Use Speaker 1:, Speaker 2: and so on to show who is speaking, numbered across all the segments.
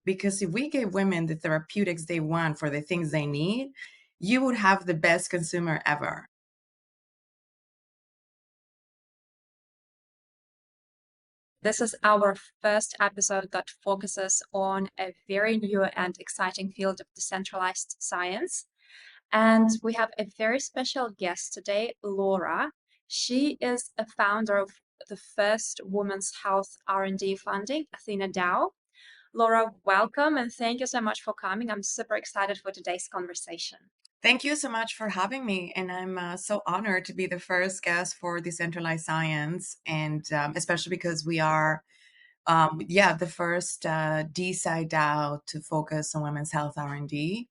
Speaker 1: because if we gave women the therapeutics they want for the things they need, you would have the best consumer ever.
Speaker 2: This is our first episode that focuses on a very new and exciting field of decentralized science. And we have a very special guest today, Laura. She is a founder of the first women's health R&D funding, AthenaDAO. Laura, welcome and thank you so much for coming. I'm super excited for today's conversation.
Speaker 1: Thank you so much for having me. And I'm so honored to be the first guest for Decentralized Science. And especially because we are, the first DeSci DAO to focus on women's health R&D.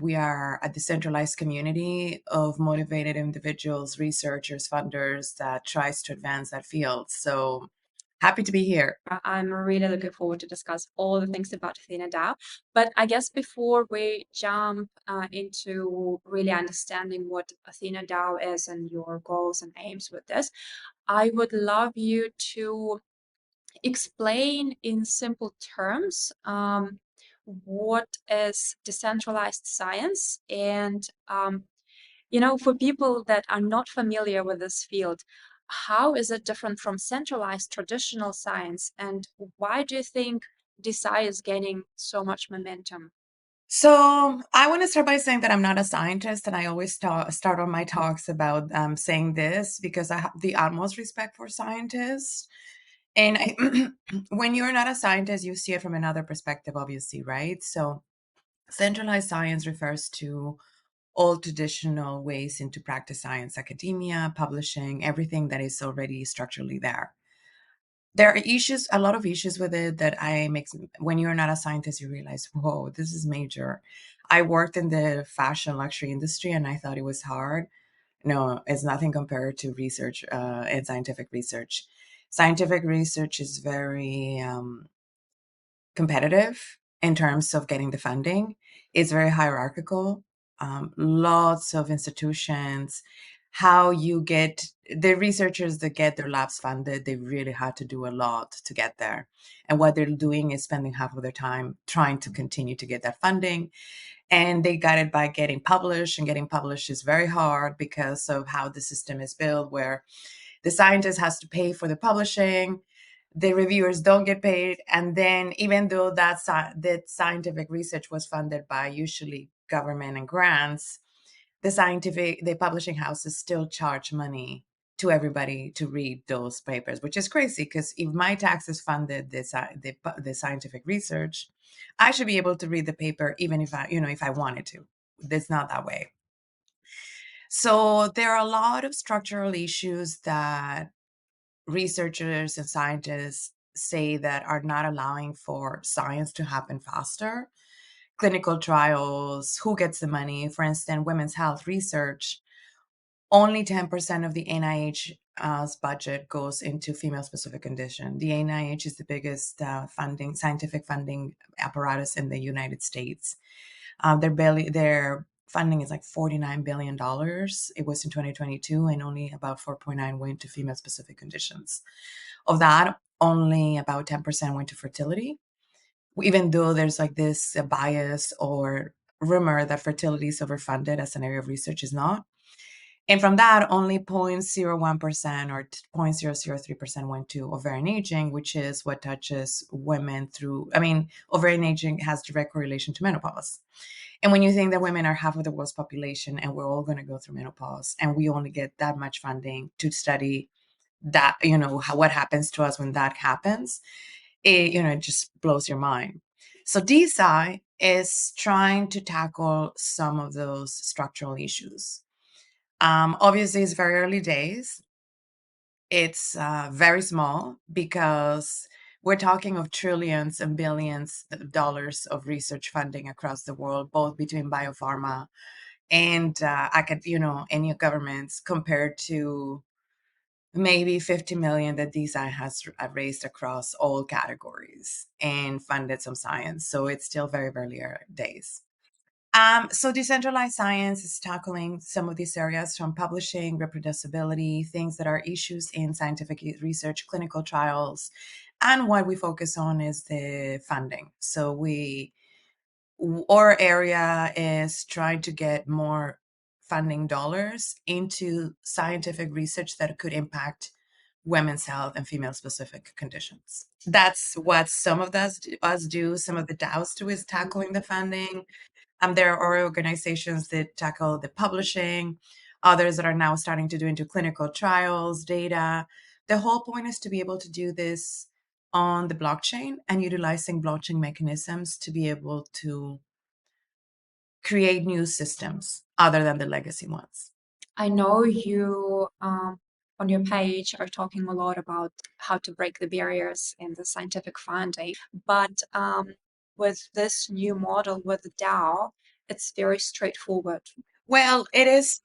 Speaker 1: We are a decentralized community of motivated individuals, researchers, funders that tries to advance that field. So happy to be here.
Speaker 2: I'm really looking forward to discuss all the things about AthenaDAO. But I guess before we jump into really understanding what AthenaDAO is and your goals and aims with this, I would love you to explain in simple terms what is decentralized science and for people that are not familiar with this field, how is it different from centralized traditional science, and why do you think DeSci is gaining so much momentum?
Speaker 1: So I want to start by saying that I'm not a scientist, and I always start on my talks about saying this because I have the utmost respect for scientists. And when you're not a scientist, you see it from another perspective, obviously, right? So centralized science refers to all traditional ways into practice science, academia, publishing, everything that is already structurally there. There are issues, a lot of issues with it that when you're not a scientist, you realize, whoa, this is major. I worked in the fashion luxury industry and I thought it was hard. No, it's nothing compared to research and scientific research. Scientific research is very competitive in terms of getting the funding. It's very hierarchical. Lots of institutions. How you get the researchers that get their labs funded, they really had to do a lot to get there. And what they're doing is spending half of their time trying to continue to get that funding. And they got it by getting published, and getting published is very hard because of how the system is built, where the scientist has to pay for the publishing, the reviewers don't get paid, and then even though that scientific research was funded by usually government and grants, the publishing houses still charge money to everybody to read those papers, which is crazy because if my taxes funded the scientific research, I should be able to read the paper even if I wanted to. It's not that way. So there are a lot of structural issues that researchers and scientists say that are not allowing for science to happen faster. Clinical trials, who gets the money? For instance, women's health research, only 10% of the NIH's budget goes into female-specific condition. The NIH is the biggest scientific funding apparatus in the United States. Their funding is like $49 billion. It was in 2022, and only about 4.9 went to female-specific conditions. Of that, only about 10% went to fertility, even though there's like this bias or rumor that fertility is overfunded as an area of research. Is not. And from that, only 0.01% or 0.003% went to ovarian aging, which is what touches women ovarian aging has direct correlation to menopause. And when you think that women are half of the world's population and we're all going to go through menopause and we only get that much funding to study that, what happens to us when that happens, it just blows your mind. So DeSci is trying to tackle some of those structural issues. Obviously, it's very early days. It's very small because we're talking of trillions and billions of dollars of research funding across the world, both between biopharma and any governments, compared to maybe 50 million that DeSci has raised across all categories and funded some science. So it's still very, very early days. So decentralized science is tackling some of these areas from publishing, reproducibility, things that are issues in scientific research, clinical trials, And what we focus on is the funding. So our area is trying to get more funding dollars into scientific research that could impact women's health and female specific conditions. That's what some of us do. Some of the DAOs do is tackling the funding. There are organizations that tackle the publishing, others that are now starting to do into clinical trials, data. The whole point is to be able to do this on the blockchain and utilizing blockchain mechanisms to be able to create new systems other than the legacy ones.
Speaker 2: I know you on your page are talking a lot about how to break the barriers in the scientific funding, but with this new model with the DAO, it's very straightforward.
Speaker 1: Well, it is.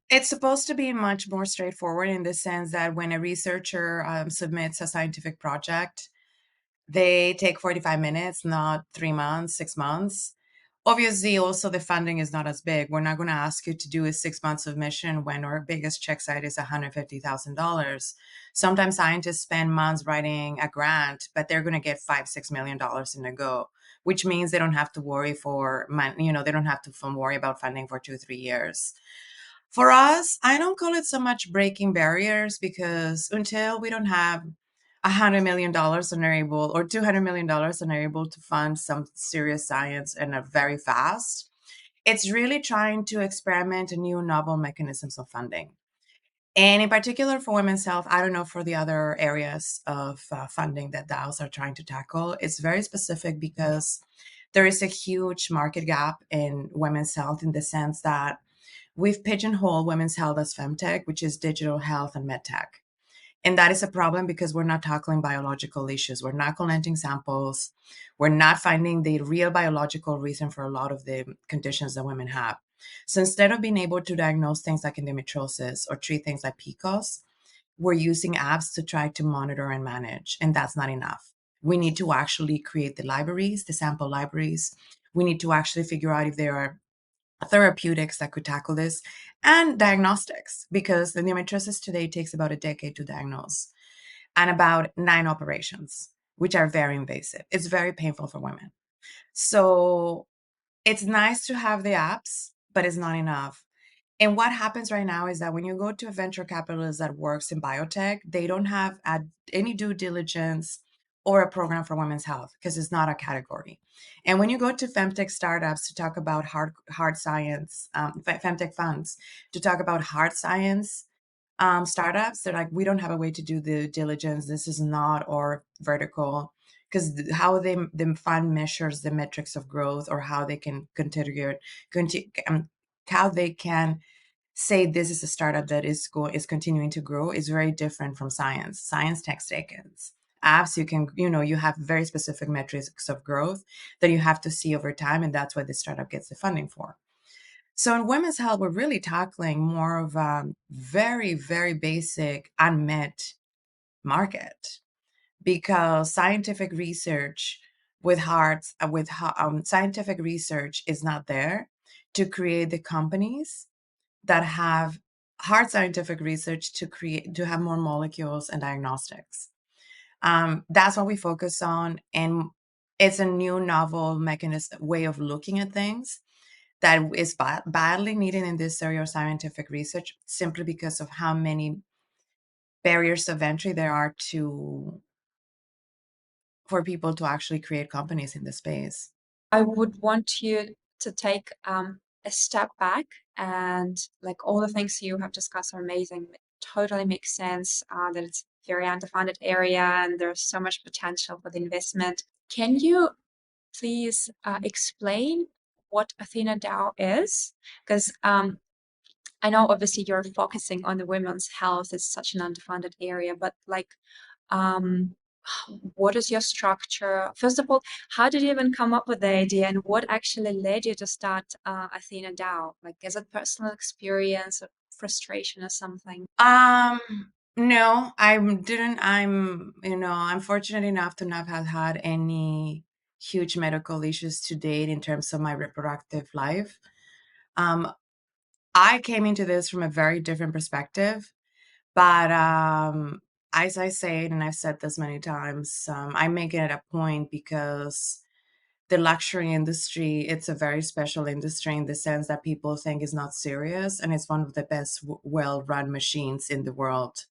Speaker 1: It's supposed to be much more straightforward in the sense that when a researcher submits a scientific project, they take 45 minutes, not 3 months, 6 months. Obviously, also the funding is not as big. We're not going to ask you to do a 6 month submission when our biggest check site is $150,000. Sometimes scientists spend months writing a grant, but they're going to get $5, $6 million in a go, which means they don't have to worry they don't have to worry about funding for 2, 3 years. For us, I don't call it so much breaking barriers because until we don't have $100 million and are able, or $200 million and are able to fund some serious science and are very fast, it's really trying to experiment new novel mechanisms of funding. And in particular for women's health, I don't know for the other areas of funding that DAOs are trying to tackle, it's very specific because there is a huge market gap in women's health in the sense that we've pigeonholed women's health as femtech, which is digital health and medtech. And that is a problem because we're not tackling biological issues. We're not collecting samples. We're not finding the real biological reason for a lot of the conditions that women have. So instead of being able to diagnose things like endometriosis or treat things like PCOS, we're using apps to try to monitor and manage. And that's not enough. We need to actually create the libraries, the sample libraries. We need to actually figure out if there are therapeutics that could tackle this, and diagnostics, because the endometriosis today takes about a decade to diagnose and about 9 operations, which are very invasive. It's very painful for women. So it's nice to have the apps, but it's not enough. And what happens right now is that when you go to a venture capitalist that works in biotech, they don't have any due diligence or a program for women's health because it's not a category. And when you go to femtech startups to talk about hard science, femtech funds to talk about hard science startups, they're like, we don't have a way to do the diligence. This is not our vertical, because how the fund measures the metrics of growth or how they can how they can say this is a startup that is continuing to grow is very different from science. Science takes seconds. Apps, you have very specific metrics of growth that you have to see over time, and that's what the startup gets the funding for. So in women's health, we're really tackling more of a very, very basic unmet market because scientific research scientific research is not there to create the companies that have hard scientific research to have more molecules and diagnostics. That's what we focus on, and it's a new novel mechanism way of looking at things that is badly needed in this area of scientific research simply because of how many barriers of entry there are to for people to actually create companies in the space.
Speaker 2: I would want you to take a step back, and like all the things you have discussed are amazing. It totally makes sense that it's very underfunded area and there's so much potential for the investment. Can you please explain what AthenaDAO is? Because I know obviously you're focusing on the women's health. It's such an underfunded area, but like, um, what is your structure? First of all, how did you even come up with the idea, and what actually led you to start AthenaDAO? Like, is it personal experience or frustration or something?
Speaker 1: Um, no, I didn't. I'm fortunate enough to not have had any huge medical issues to date in terms of my reproductive life. Um, I came into this from a very different perspective, but as I say, and I've said this many times, I make it a point because the luxury industry, it's a very special industry in the sense that people think is not serious, and it's one of the best well-run machines in the world.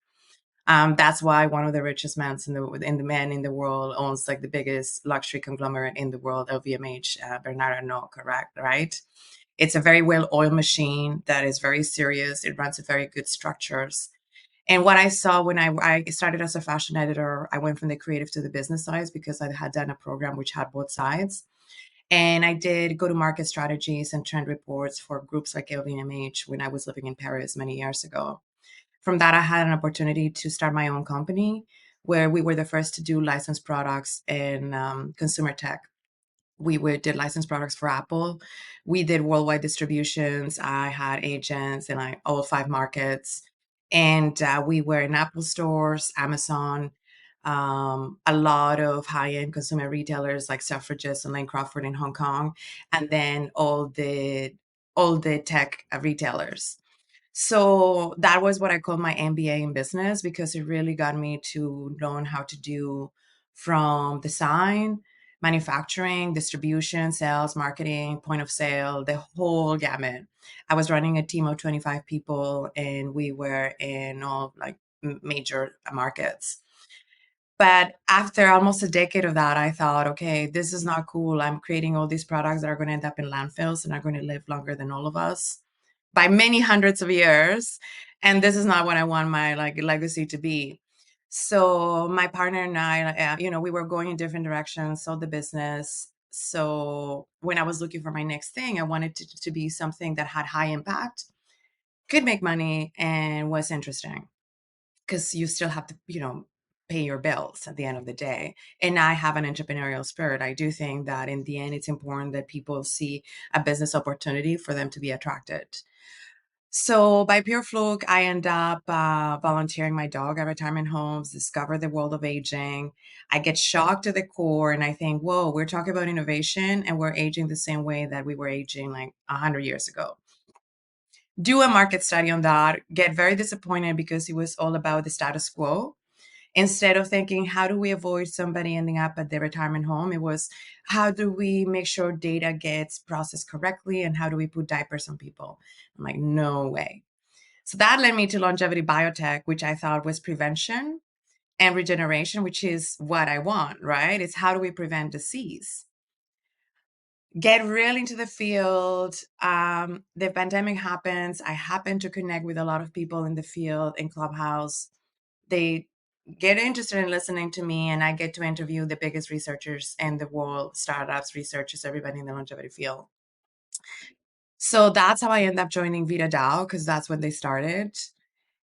Speaker 1: That's why one of the richest men in the world owns like the biggest luxury conglomerate in the world, LVMH, Bernard Arnault, correct, right? It's a very well-oiled machine that is very serious. It runs very good structures. And what I saw when I started as a fashion editor, I went from the creative to the business side because I had done a program which had both sides. And I did go to market strategies and trend reports for groups like LVMH when I was living in Paris many years ago. From that, I had an opportunity to start my own company where we were the first to do licensed products in consumer tech. Did licensed products for Apple. We did worldwide distributions. I had agents in like all 5 markets, and we were in Apple stores, Amazon, a lot of high-end consumer retailers like Selfridges and Lane Crawford in Hong Kong, and then all the tech retailers. So that was what I call my MBA in business because it really got me to learn how to do from design, manufacturing, distribution, sales, marketing, point of sale, the whole gamut. I was running a team of 25 people and we were in all like major markets. But after almost a decade of that, I thought, okay, this is not cool. I'm creating all these products that are going to end up in landfills and are going to live longer than all of us by many hundreds of years. And this is not what I want my like legacy to be. So my partner and I, we were going in different directions, sold the business. So when I was looking for my next thing, I wanted to be something that had high impact, could make money, and was interesting because you still have to, pay your bills at the end of the day. And I have an entrepreneurial spirit. I do think that in the end, it's important that people see a business opportunity for them to be attracted. So by pure fluke, I end up volunteering my dog at retirement homes, discover the world of aging. I get shocked to the core and I think, whoa, we're talking about innovation and we're aging the same way that we were aging like 100 years ago. Do a market study on that, get very disappointed because it was all about the status quo. Instead of thinking, how do we avoid somebody ending up at their retirement home? It was, how do we make sure data gets processed correctly and how do we put diapers on people? I'm like, no way. So that led me to longevity biotech, which I thought was prevention and regeneration, which is what I want, right? It's how do we prevent disease? Get really into the field. The pandemic happens. I happen to connect with a lot of people in the field in Clubhouse. They get interested in listening to me, and I get to interview the biggest researchers in the world, startups, researchers, everybody in the longevity field. So that's how I end up joining VitaDAO because that's when they started.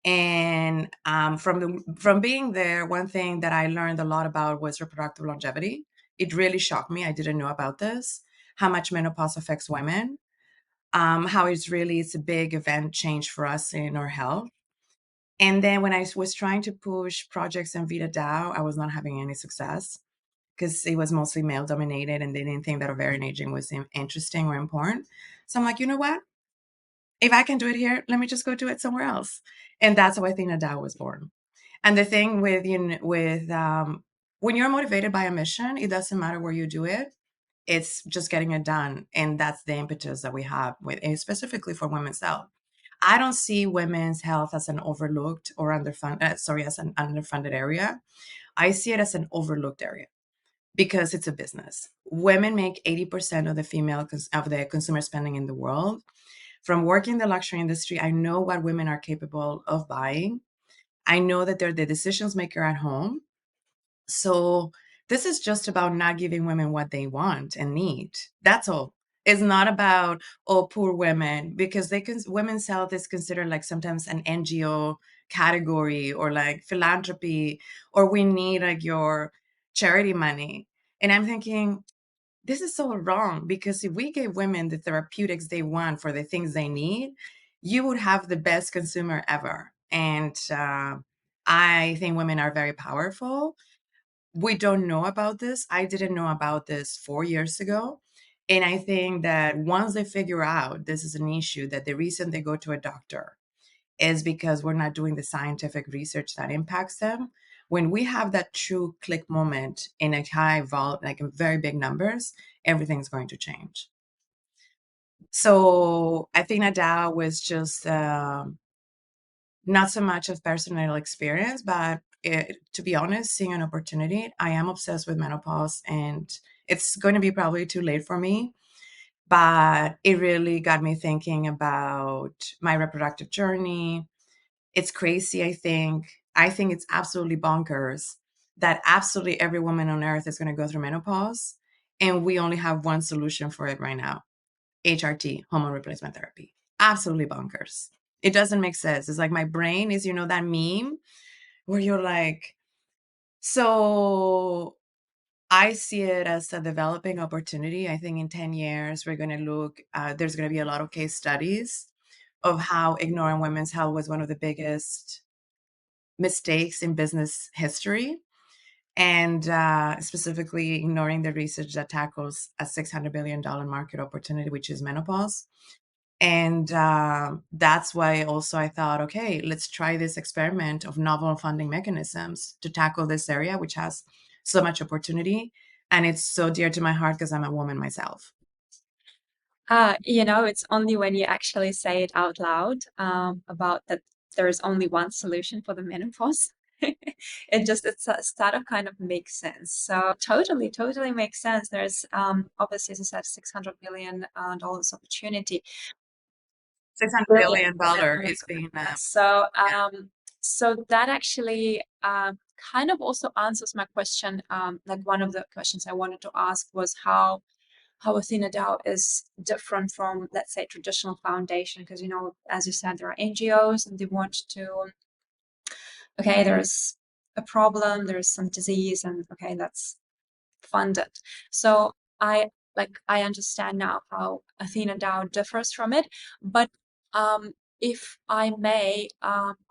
Speaker 1: And from being there, one thing that I learned a lot about was reproductive longevity. It really shocked me. I didn't know about this, how much menopause affects women, how it's a big event change for us in our health. And then when I was trying to push projects in VitaDAO, I was not having any success because it was mostly male dominated and they didn't think that ovarian aging was interesting or important. So I'm like, you know what? If I can do it here, let me just go do it somewhere else. And that's how AthenaDAO was born. And the thing with when you're motivated by a mission, it doesn't matter where you do it. It's just getting it done, and that's the impetus that we have with, and specifically for women's health. I don't see women's health as an overlooked or as an underfunded area. I see it as an overlooked area because it's a business. Women make 80% of the consumer spending in the world. From working in the luxury industry, I know what women are capable of buying. I know that they're the decisions maker at home. So this is just about not giving women what they want and need. That's all. It's not about, oh, poor women, because women's health is considered like sometimes an NGO category or like philanthropy, or we need like your charity money. And I'm thinking, this is so wrong because if we gave women the therapeutics they want for the things they need, you would have the best consumer ever. And I think women are very powerful. We don't know about this. I didn't know about this 4 years ago. And I think that once they figure out this is an issue, that the reason they go to a doctor is because we're not doing the scientific research that impacts them. When we have that true click moment in a high vol, like in very big numbers, everything's going to change. So I think AthenaDAO was just not so much of personal experience, but to be honest, seeing an opportunity. I am obsessed with menopause, and it's going to be probably too late for me, but it really got me thinking about my reproductive journey. It's crazy, I think. I think it's absolutely bonkers that absolutely every woman on earth is going to go through menopause, and we only have one solution for it right now: HRT, hormone replacement therapy. Absolutely bonkers. It doesn't make sense. It's like my brain is, that meme where you're like, so I see it as a developing opportunity. I think in 10 years, we're going to look, there's going to be a lot of case studies of how ignoring women's health was one of the biggest mistakes in business history. And specifically ignoring the research that tackles a $600 billion market opportunity, which is menopause. And that's why also I thought, okay, let's try this experiment of novel funding mechanisms to tackle this area, which has so much opportunity. And it's so dear to my heart because I'm a woman myself.
Speaker 2: It's only when you actually say it out loud about that there is only one solution for the menopause. It's start of kind of makes sense. So totally makes sense. There's obviously, as I said, $600 billion opportunity.
Speaker 1: $600
Speaker 2: Billion.
Speaker 1: billion is being
Speaker 2: So that actually kind of also answers my question. Like one of the questions I wanted to ask was how AthenaDAO is different from, let's say, traditional foundation, because as you said, there are NGOs and they want to, okay, there's a problem, there's some disease, and okay, let's fund it. So I understand now how AthenaDAO differs from it, but if I may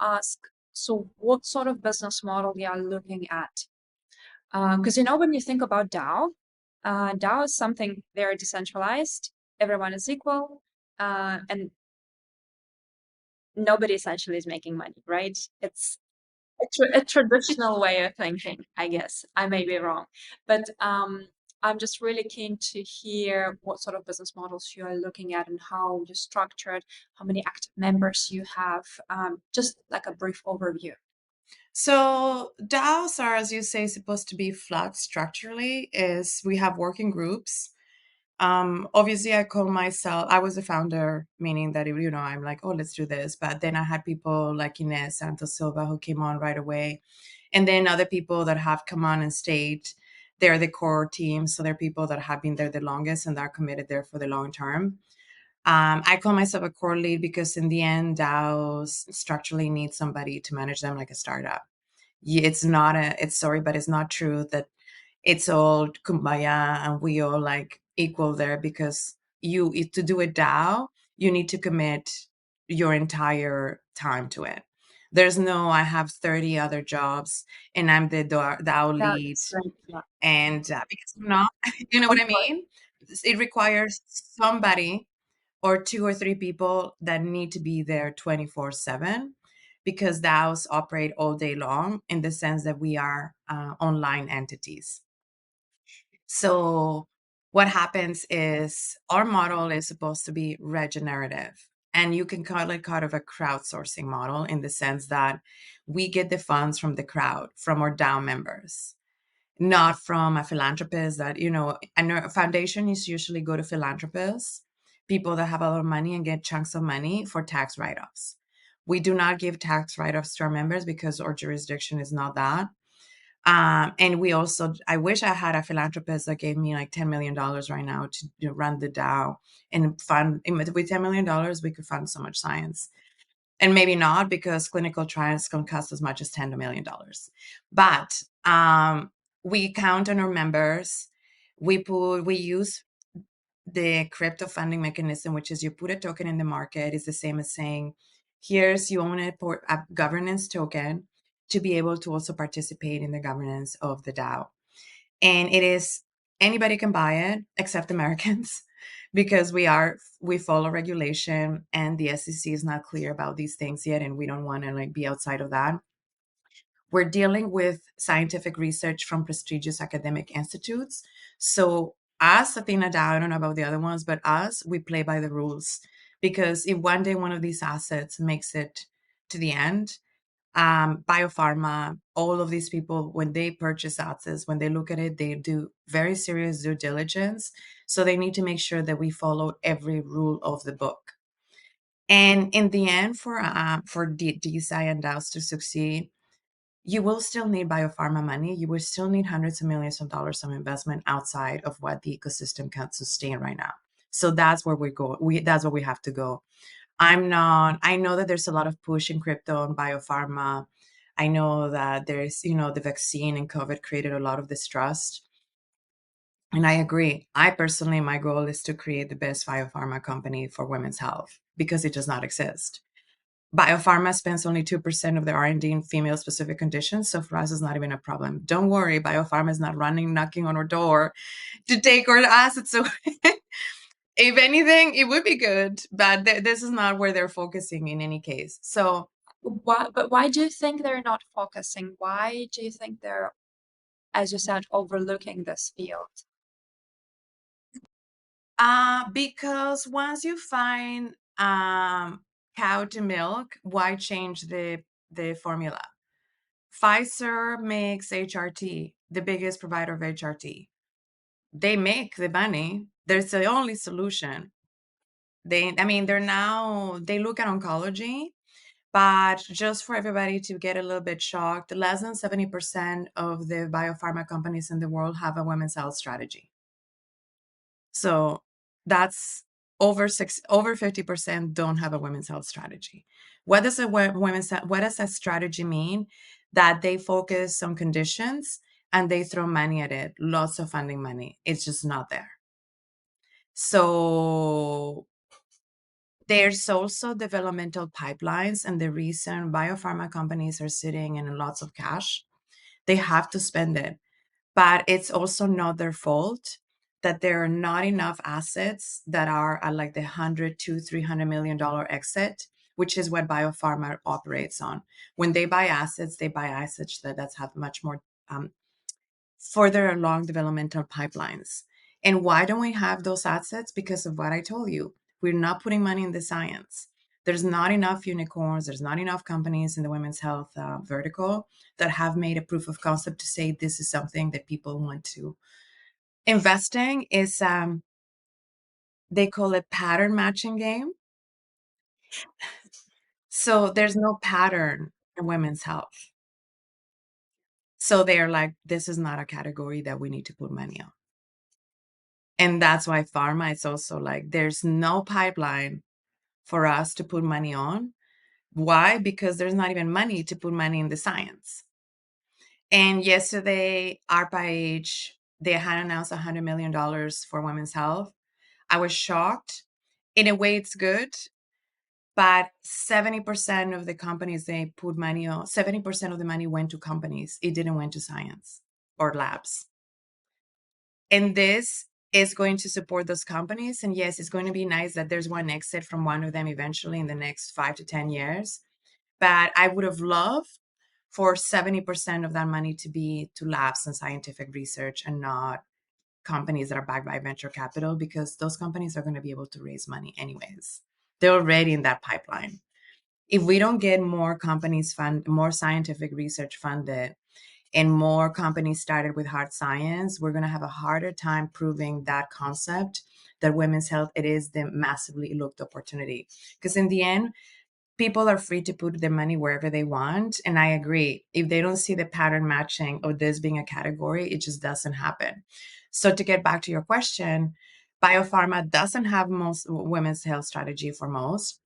Speaker 2: ask, so what sort of business model we are looking at? Because when you think about DAO, DAO is something very decentralized. Everyone is equal, and nobody essentially is making money, right? It's a traditional way of thinking, I guess. I may be wrong, but I'm just really keen to hear what sort of business models you are looking at and how you're structured, how many active members you have, just like a brief overview.
Speaker 1: So DAOs are, as you say, supposed to be flat structurally. Is we have working groups. Obviously, I was a founder, meaning that, I'm like, oh, let's do this. But then I had people like Ines Santos Silva who came on right away. And then other people that have come on and stayed. They're the core team. So they're people that have been there the longest and are committed there for the long term. I call myself a core lead because in the end, DAOs structurally need somebody to manage them like a startup. It's not it's sorry, but it's not true that it's all kumbaya and we all like equal there, because to do a DAO, you need to commit your entire time to it. There's no, I have 30 other jobs and I'm the DAO lead.
Speaker 2: That's right. Yeah.
Speaker 1: And because I'm not, you know what I
Speaker 2: Of course.
Speaker 1: mean? It requires somebody or 2 or 3 people that need to be there 24/7, because DAOs operate all day long in the sense that we are online entities. So what happens is our model is supposed to be regenerative. And you can call it kind of a crowdsourcing model in the sense that we get the funds from the crowd, from our DAO members, not from a philanthropist that, and a foundation is usually go to philanthropists, people that have a lot of money and get chunks of money for tax write-offs. We do not give tax write-offs to our members because our jurisdiction is not that. And we also, I wish I had a philanthropist that gave me like $10 million right now to run the DAO and fund. With $10 million, we could fund so much science. And maybe not, because clinical trials can cost as much as $10 million. But we count on our members. We use the crypto funding mechanism, which is you put a token in the market. It's the same as saying, here's, you own a governance token to be able to also participate in the governance of the DAO. And it is, anybody can buy it except Americans, because we follow regulation, and the SEC is not clear about these things yet, and we don't want to like be outside of that. We're dealing with scientific research from prestigious academic institutes. So us, AthenaDAO, I don't know about the other ones, but us, we play by the rules. Because if one day one of these assets makes it to the end, biopharma, all of these people, when they purchase assets, when they look at it, they do very serious due diligence. So they need to make sure that we follow every rule of the book. And in the end, for DeSci and DAOs to succeed, you will still need biopharma money. You will still need hundreds of millions of dollars of investment outside of what the ecosystem can sustain right now. So that's where we go. That's where we have to go. I know that there's a lot of push in crypto and biopharma. I know that there's, the vaccine and COVID created a lot of distrust. And I agree. I personally, my goal is to create the best biopharma company for women's health because it does not exist. Biopharma spends only 2% of their R&D in female-specific conditions, so for us, it's not even a problem. Don't worry, biopharma is not knocking on our door to take our assets. So if anything, it would be good, but this is not where they're focusing in any case. So
Speaker 2: Why do you think they're not focusing? Why do you think they're, as you said, overlooking this field?
Speaker 1: Because once you find cow to milk, why change the formula? Pfizer makes HRT, the biggest provider of HRT. They make the money. There's the only solution. They look at oncology, but just for everybody to get a little bit shocked, less than 70% of the biopharma companies in the world have a women's health strategy. So that's over 50% don't have a women's health strategy. What does a strategy mean? That they focus on conditions and they throw money at it, lots of funding money. It's just not there. So there's also developmental pipelines, and the reason biopharma companies are sitting in lots of cash, they have to spend it. But it's also not their fault that there are not enough assets that are at like the 100 to $300 million exit, which is what biopharma operates on. When they buy assets that have much more further along developmental pipelines. And why don't we have those assets? Because of what I told you. We're not putting money in the science. There's not enough unicorns. There's not enough companies in the women's health vertical that have made a proof of concept to say this is something that people want to. Investing is, they call it pattern matching game. So there's no pattern in women's health. So they're like, this is not a category that we need to put money on. And that's why pharma is also like, there's no pipeline for us to put money on. Why? Because there's not even money to put money in the science. And yesterday, ARPA-H, they had announced $100 million for women's health. I was shocked. In a way, it's good, but 70% of the companies they put money on, 70% of the money went to companies. It didn't went to science or labs. And this is going to support those companies. And yes, it's going to be nice that there's one exit from one of them eventually in the next 5 to 10 years. But I would have loved for 70% of that money to be to labs and scientific research and not companies that are backed by venture capital, because those companies are going to be able to raise money anyways. They're already in that pipeline. If we don't get more companies more scientific research funded, and more companies started with hard science, we're going to have a harder time proving that concept that women's health, it is the massively looked opportunity. Because in the end, people are free to put their money wherever they want. And I agree. If they don't see the pattern matching of this being a category, it just doesn't happen. So to get back to your question, biopharma doesn't have most women's health strategy for most.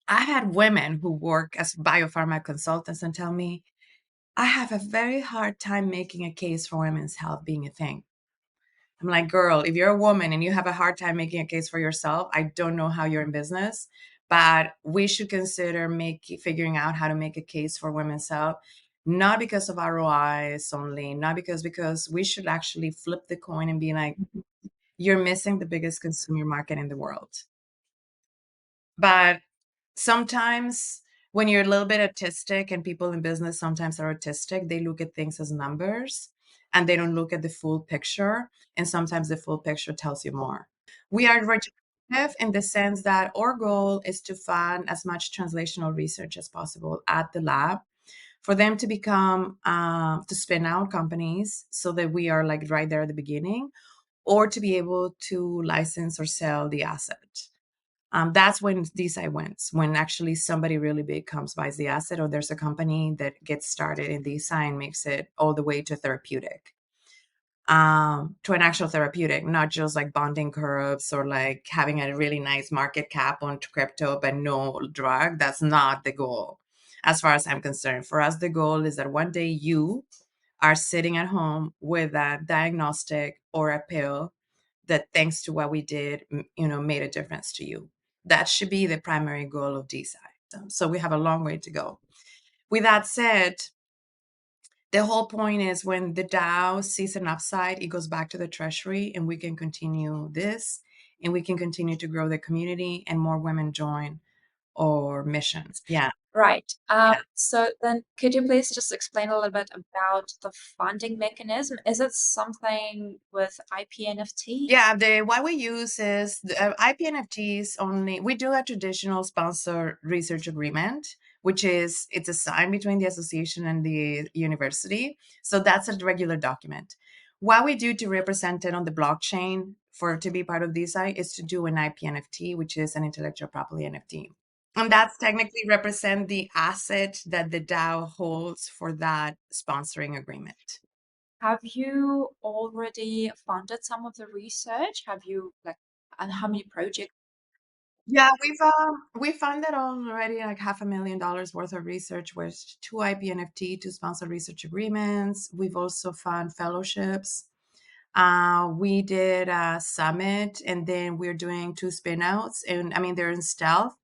Speaker 1: I had women who work as biopharma consultants and tell me, I have a very hard time making a case for women's health being a thing. I'm like, girl, if you're a woman and you have a hard time making a case for yourself, I don't know how you're in business, but we should consider figuring out how to make a case for women's health, not because of ROIs only, not because we should actually flip the coin and be like, you're missing the biggest consumer market in the world. But sometimes when you're a little bit autistic, and people in business sometimes are autistic, they look at things as numbers and they don't look at the full picture. And sometimes the full picture tells you more. We are regenerative in the sense that our goal is to fund as much translational research as possible at the lab for them to become, to spin out companies so that we are like right there at the beginning, or to be able to license or sell the asset. That's when DeSci wins, when actually somebody really big comes, buys the asset, or there's a company that gets started in DeSci and makes it all the way to therapeutic, to an actual therapeutic, not just like bonding curves or like having a really nice market cap on crypto, but no drug. That's not the goal, as far as I'm concerned. For us, the goal is that one day you are sitting at home with a diagnostic or a pill that, thanks to what we did, made a difference to you. That should be the primary goal of DeSci. So we have a long way to go. With that said, the whole point is when the DAO sees an upside, it goes back to the treasury, and we can continue this, and we can continue to grow the community, and more women join our missions. Yeah.
Speaker 2: Right. So then could you please just explain a little bit about the funding mechanism? Is it something with IP NFT?
Speaker 1: Yeah, what we use is the IPNFTs only. We do a traditional sponsor research agreement, which is, it's a sign between the association and the university. So that's a regular document. What we do to represent it on the blockchain for to be part of DeSci is to do an IPNFT, which is an intellectual property NFT. And that's technically represent the asset that the DAO holds for that sponsoring agreement.
Speaker 2: Have you already funded some of the research? Have you like, and how many projects?
Speaker 1: Yeah, we funded already like $500,000 worth of research with two IPNFT, two sponsor research agreements. We've also funded fellowships. We did a summit, and then we're doing two spinouts, and I mean they're in stealth.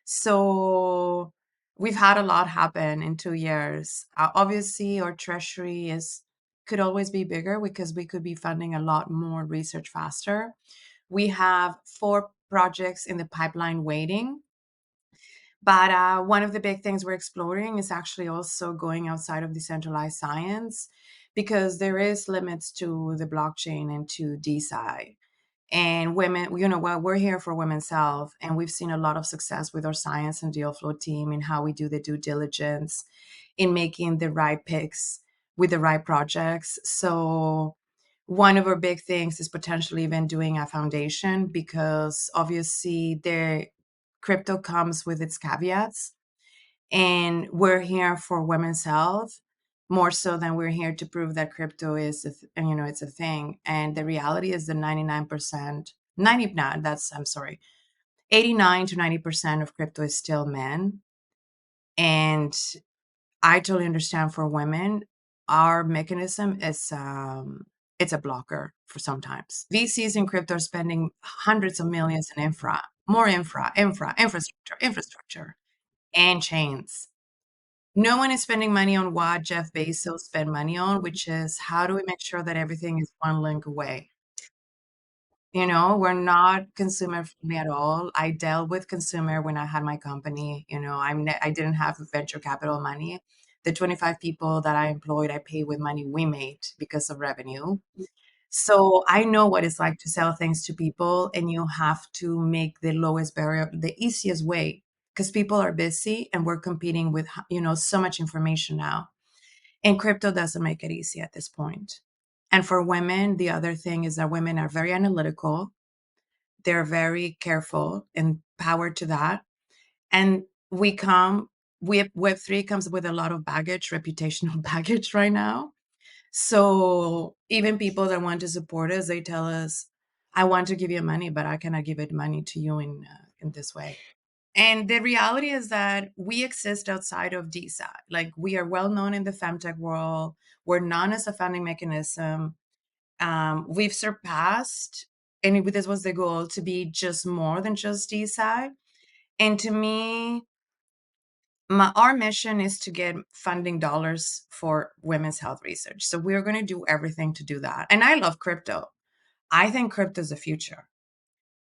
Speaker 1: So we've had a lot happen in 2 years. Obviously, our treasury is could always be bigger because we could be funding a lot more research faster. We have 4 projects in the pipeline waiting. But one of the big things we're exploring is actually also going outside of decentralized science, because there is limits to the blockchain and to DeSci. And women, well, we're here for women's health, and we've seen a lot of success with our science and deal flow team in how we do the due diligence in making the right picks with the right projects. So one of our big things is potentially even doing a foundation, because obviously the crypto comes with its caveats, and we're here for women's health more so than we're here to prove that crypto is it's a thing. And the reality is that 99%, 99 that's I'm sorry 89 to 90% of crypto is still men. And I totally understand, for women, our mechanism is it's a blocker for sometimes. VCs in crypto are spending hundreds of millions in more infrastructure, and chains. No one is spending money on what Jeff Bezos spent money on, which is how do we make sure that everything is one link away? We're not consumer friendly at all. I dealt with consumer when I had my company. I didn't have venture capital money. The 25 people that I employed, I paid with money we made because of revenue. So I know what it's like to sell things to people, and you have to make the lowest barrier, the easiest way, because people are busy and we're competing with, so much information now. And crypto doesn't make it easy at this point. And for women, the other thing is that women are very analytical, they're very careful and power to that. And Web3 comes with a lot of baggage, reputational baggage right now. So even people that want to support us, they tell us, "I want to give you money, but I cannot give it money to you in this way." And the reality is that we exist outside of DeSci. Like, we are well known in the femtech world. We're known as a funding mechanism. We've surpassed, and this was the goal, to be just more than just DeSci. And to me, our mission is to get funding dollars for women's health research. So we're going to do everything to do that. And I love crypto. I think crypto is the future.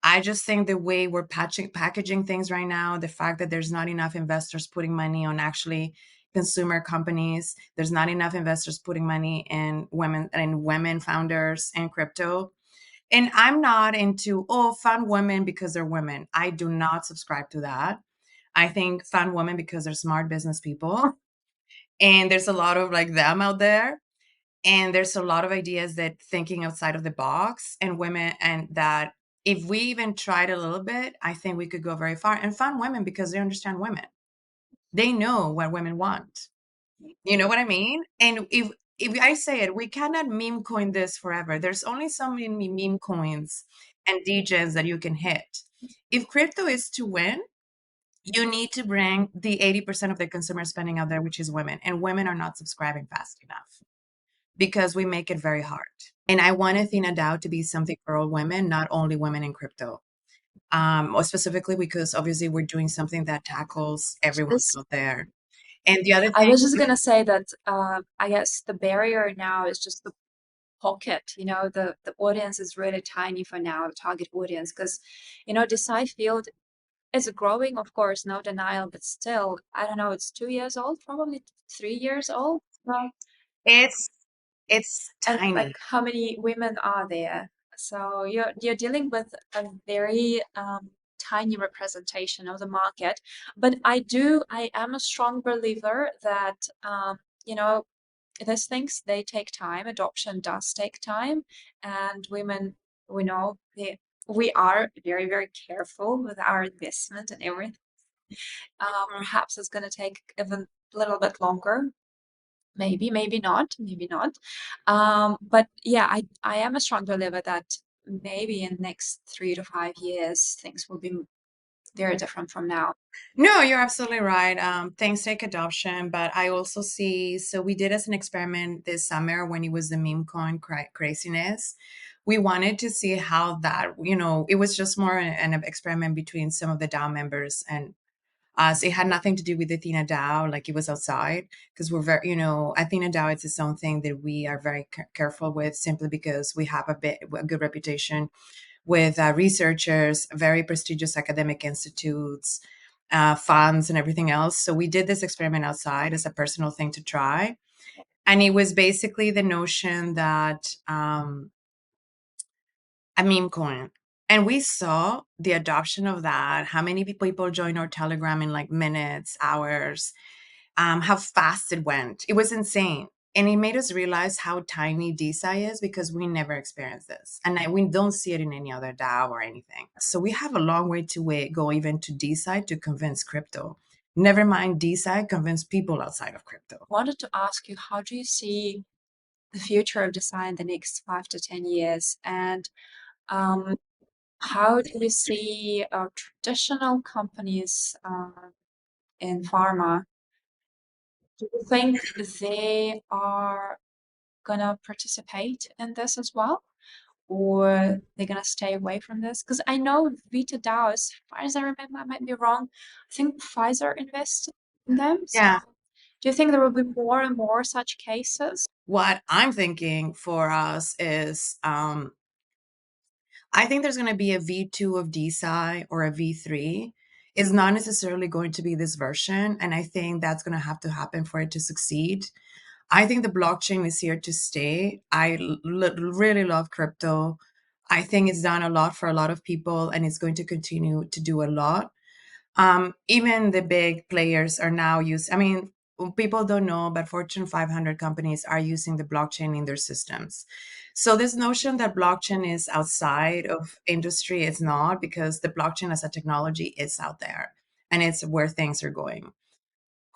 Speaker 1: I just think the way we're packaging things right now, the fact that there's not enough investors putting money on actually consumer companies, there's not enough investors putting money in women founders and crypto. And I'm not into, oh, fund women because they're women. I do not subscribe to that. I think fund women because they're smart business people. And there's a lot of like them out there. And there's a lot of ideas that thinking outside of the box and women, and that if we even tried a little bit, I think we could go very far. And fund women because they understand women. They know what women want. You know what I mean? And if I say it, we cannot meme coin this forever. There's only so many meme coins and DJs that you can hit. If crypto is to win, you need to bring the 80% of the consumer spending out there, which is women. And women are not subscribing fast enough because we make it very hard. And I want AthenaDAO to be something for all women, not only women in crypto. Or specifically because obviously we're doing something that tackles everyone
Speaker 2: This
Speaker 1: out there. And the other
Speaker 2: I
Speaker 1: thing,
Speaker 2: was just gonna say that I guess the barrier now is just the pocket. The audience is really tiny for now, the target audience, because DeSci field is growing, of course, no denial, but still, I don't know, it's 2 years old, probably 3 years old. Well,
Speaker 1: it's it's
Speaker 2: and like
Speaker 1: tiny.
Speaker 2: how many women are there? So you're dealing with a very tiny representation of the market. But I am a strong believer that you know these things, they take time. Adoption does take time, and women, we know we are very, very careful with our investment and everything. Perhaps it's going to take even a little bit longer. Maybe, maybe not. But yeah, I am a strong believer that maybe in the next 3 to 5 years, things will be very different from now.
Speaker 1: No, you're absolutely right. Things take adoption, but I also see. So we did as an experiment this summer when it was the meme coin craziness. We wanted to see how that, it was just more an experiment between some of the DAO members and us. It had nothing to do with Athena DAO, like it was outside, because we're very, Athena DAO is its own thing that we are very careful with, simply because we have a good reputation with researchers, very prestigious academic institutes, funds, and everything else. So we did this experiment outside as a personal thing to try. And it was basically the notion that a meme coin. And we saw the adoption of that, how many people joined our Telegram in like minutes, hours, how fast it went. It was insane. And it made us realize how tiny DeSci is because we never experienced this. And we don't see it in any other DAO or anything. So we have a long way to go even to DeSci to convince crypto. Never mind DeSci, convince people outside of crypto.
Speaker 2: Wanted to ask you, how do you see the future of design the next 5 to 10 years? And um, how do you see traditional companies in pharma? Do you think they are gonna participate in this as well, or they're gonna stay away from this? Because I know Vita DAO, as far as I remember, I might be wrong. I think Pfizer invested in them. So
Speaker 1: Yeah.
Speaker 2: do you think there will be more and more such cases?
Speaker 1: What I'm thinking for us is I think there's going to be a V2 of DeSci or a V3. It's not necessarily going to be this version. And I think that's going to have to happen for it to succeed. I think the blockchain is here to stay. Really love crypto. I think it's done a lot for a lot of people and it's going to continue to do a lot. Even the big players are now using, I mean, people don't know, but Fortune 500 companies are using the blockchain in their systems. So this notion that blockchain is outside of industry is not, because the blockchain as a technology is out there and it's where things are going.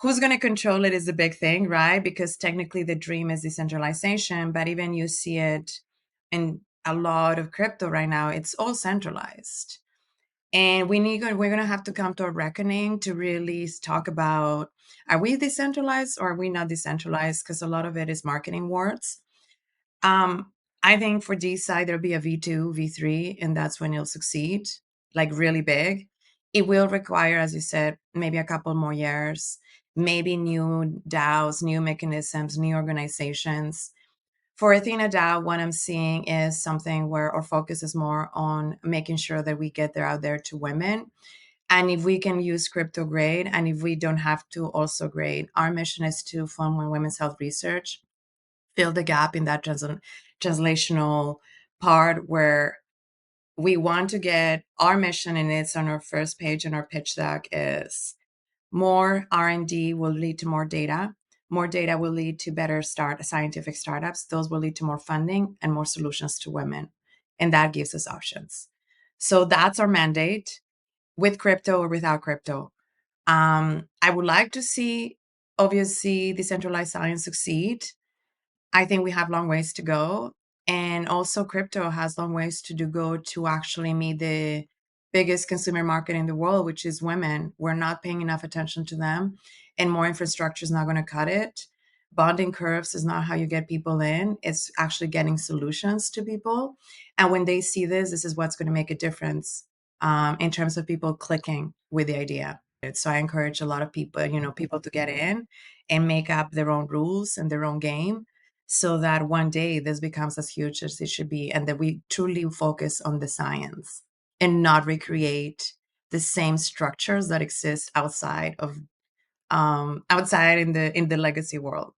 Speaker 1: Who's going to control it is the big thing, right? Because technically the dream is decentralization, but even you see it in a lot of crypto right now, it's all centralized. And we're going to have to come to a reckoning to really talk about, are we decentralized or are we not decentralized? Because a lot of it is marketing words. I think for D side, there'll be a V2, V3, and that's when it'll succeed, like really big. It will require, as you said, maybe a couple more years, maybe new DAOs, new mechanisms, new organizations. For AthenaDAO, what I'm seeing is something where our focus is more on making sure that we get there out there to women. And if we can use crypto, grade, and if we don't have to, also grade. Our mission is to fund women's health research, fill the gap in that translational part where we want to get our mission, and it's on our first page in our pitch deck, is more R&D will lead to more data. More data will lead to better scientific startups. Those will lead to more funding and more solutions to women. And that gives us options. So that's our mandate, with crypto or without crypto. I would like to see, obviously, decentralized science succeed. I think we have long ways to go. And also crypto has long ways to go to actually meet the biggest consumer market in the world, which is women. We're not paying enough attention to them, and more infrastructure is not going to cut it. Bonding curves is not how you get people in. It's actually getting solutions to people. And when they see this is what's going to make a difference in terms of people clicking with the idea. So I encourage a lot of people, people to get in and make up their own rules and their own game, so that one day this becomes as huge as it should be, and that we truly focus on the science and not recreate the same structures that exist outside in the legacy world.